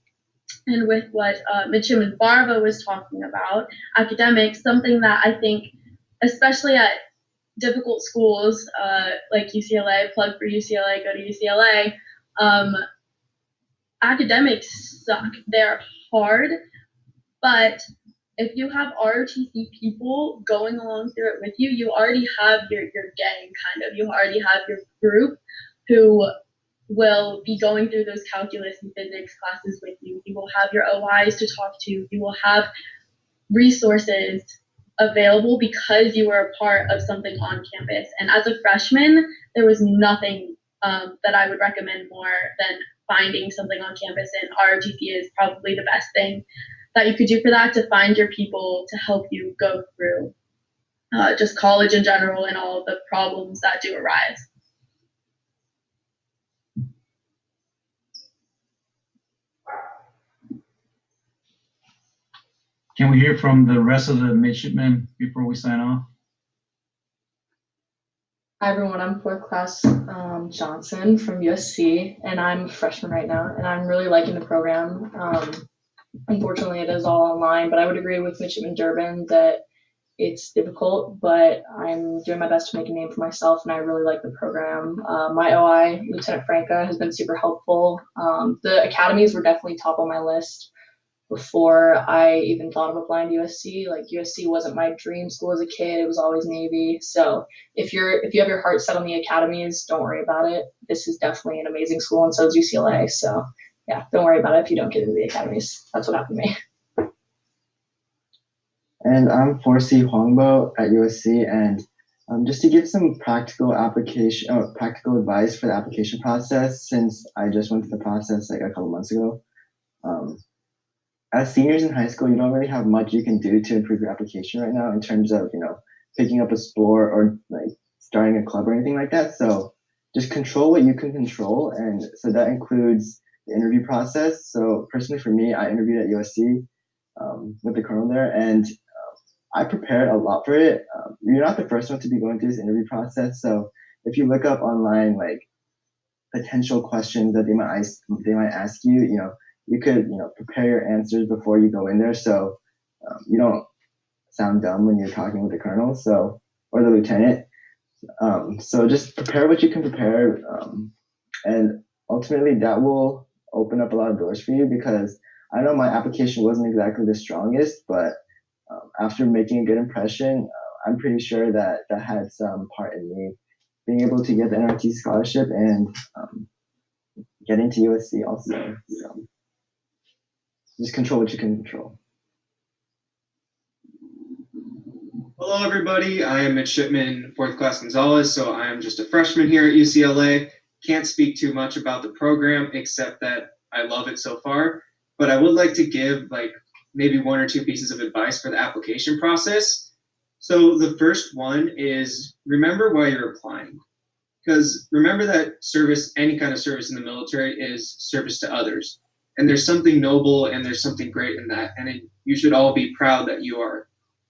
And with what Midshipman Barba was talking about, academics, something that I think, especially at difficult schools like UCLA, plug for UCLA, go to UCLA, academics suck. They're hard. But if you have ROTC people going along through it with you, you already have your gang, kind of. You already have your group who will be going through those calculus and physics classes with you. You will have your OIs to talk to. You will have resources available because you were a part of something on campus. And as a freshman, there was nothing that I would recommend more than finding something on campus, and ROTC is probably the best thing that you could do for that, to find your people to help you go through just college in general and all of the problems that do arise. Can we hear from the rest of the midshipmen before we sign off? Hi everyone, I'm fourth class Johnson from USC, and I'm a freshman right now, and I'm really liking the program. unfortunately it is all online, but I would agree with Midshipman Durbin that it's difficult, but I'm doing my best to make a name for myself, and I really like the program. My OI, Lieutenant Franca, has been super helpful. The academies were definitely top on my list before I even thought of applying to USC. Like USC wasn't my dream school as a kid. It was always Navy. So if you have your heart set on the academies, don't worry about it. This is definitely an amazing school, and so is UCLA. So yeah, don't worry about it if you don't get into the academies. That's what happened to me. And I'm 4C Huangbo at USC, and just to give some practical advice for the application process, since I just went through the process like a couple months ago. As seniors in high school, you don't really have much you can do to improve your application right now in terms of, picking up a sport or like starting a club or anything like that. So just control what you can control. And so that includes the interview process. So personally for me, I interviewed at USC with the colonel there, and I prepared a lot for it. You're not the first one to be going through this interview process. So if you look up online, like potential questions that they might ask you, you could, prepare your answers before you go in there, so you don't sound dumb when you're talking with the colonel, or the lieutenant. So just prepare what you can prepare, and ultimately that will open up a lot of doors for you, because I know my application wasn't exactly the strongest, but after making a good impression, I'm pretty sure that had some part in me being able to get the NRT scholarship and get into USC also. So just control what you can control. Hello, everybody. I am Midshipman 4th Class Gonzalez, so I am just a freshman here at UCLA. Can't speak too much about the program, except that I love it so far. But I would like to give maybe one or two pieces of advice for the application process. So the first one is remember why you're applying. Because remember that service, any kind of service in the military, is service to others. And there's something noble and there's something great in that. And you should all be proud that you are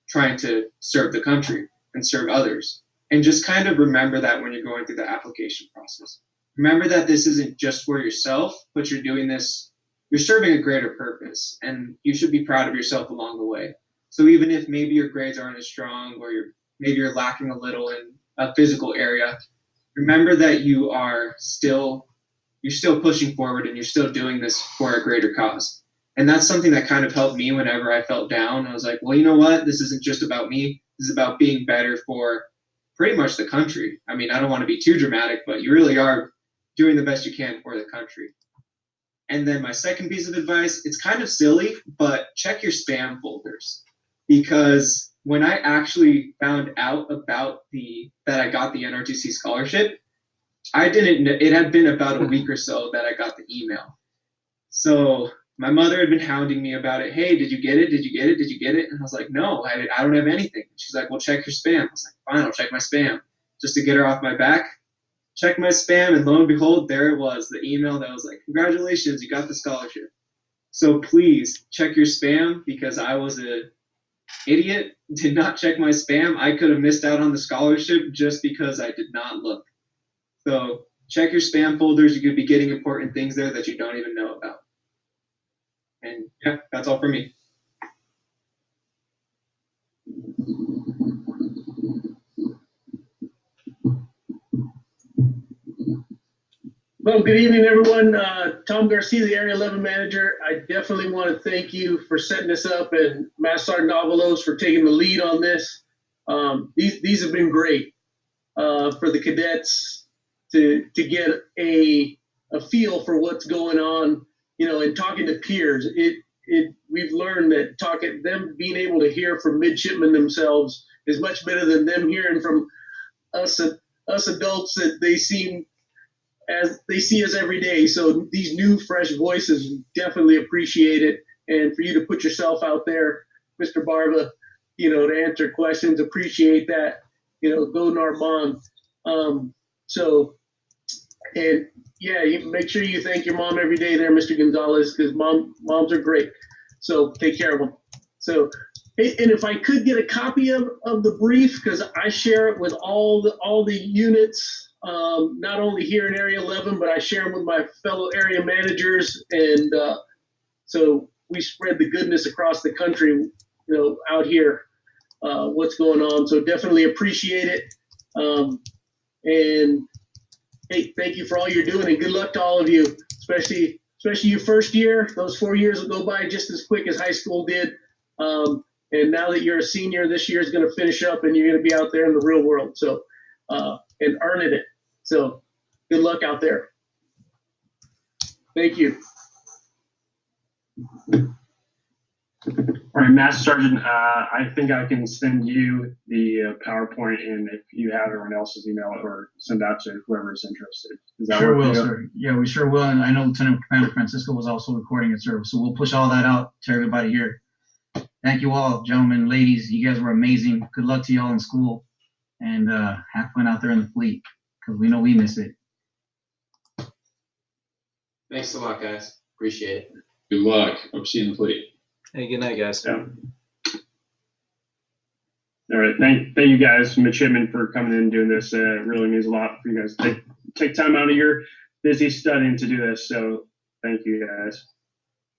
trying to serve the country and serve others. And just kind of remember that when you're going through the application process. Remember that this isn't just for yourself, but you're doing this, you're serving a greater purpose, and you should be proud of yourself along the way. So even if maybe your grades aren't as strong, or maybe you're lacking a little in a physical area, remember that you're still pushing forward and you're still doing this for a greater cause. And that's something that kind of helped me whenever I felt down. I was like, well, you know what? This isn't just about me. This is about being better for pretty much the country. I mean, I don't want to be too dramatic, but you really are doing the best you can for the country. And then my second piece of advice, it's kind of silly, but check your spam folders. Because when I actually found out about that I got the NRTC scholarship, it had been about a week or so that I got the email. So my mother had been hounding me about it. Hey, did you get it? Did you get it? Did you get it? And I was like, no, I don't have anything. She's like, well, check your spam. I was like, fine, I'll check my spam. Just to get her off my back. Check my spam, and lo and behold, there it was, the email that was like, congratulations, you got the scholarship. So please check your spam, because I was an idiot, did not check my spam. I could have missed out on the scholarship just because I did not look. So check your spam folders. You could be getting important things there that you don't even know about. And yeah, that's all for me. Well, good evening, everyone. Tom Garcia, the Area 11 Manager. I definitely want to thank you for setting this up, and Master Sergeant Avalos for taking the lead on this. These have been great for the cadets to get a feel for what's going on, and talking to peers. We've learned that them being able to hear from midshipmen themselves is much better than them hearing from us adults that they see us every day. So these new fresh voices, definitely appreciate it. And for you to put yourself out there, Mr. Barba, to answer questions, appreciate that. Go Narbonne. You make sure you thank your mom every day there, Mr. Gonzalez, because moms are great. So take care of them. So, and if I could get a copy of the brief, because I share it with all the units, not only here in Area 11, but I share them with my fellow area managers. And so we spread the goodness across the country, you know, out here, what's going on. So definitely appreciate it. And hey, thank you for all you're doing, and good luck to all of you, especially your first year. Those 4 years will go by just as quick as high school did. And now that you're a senior, this year is going to finish up, and you're going to be out there in the real world. So, and earning it. So, good luck out there. Thank you. All right, Master Sergeant, I think I can send you the PowerPoint, and if you have everyone else's email, or send out to whoever is interested. Does that Sure work will, for you? sir. Yeah, we sure will. And I know Lieutenant Commander Francisco was also recording it, sir. So we'll push all that out to everybody here. Thank you all, gentlemen, ladies. You guys were amazing. Good luck to y'all in school, and have fun out there in the fleet, because we know we miss it. Thanks a lot, guys. Appreciate it. Good luck. Hope to see you in the fleet. Hey, good night, guys. Yeah. All right, thank you guys, midshipmen, for coming in and doing this. It really means a lot for you guys to take time out of your busy studying to do this. So thank you guys.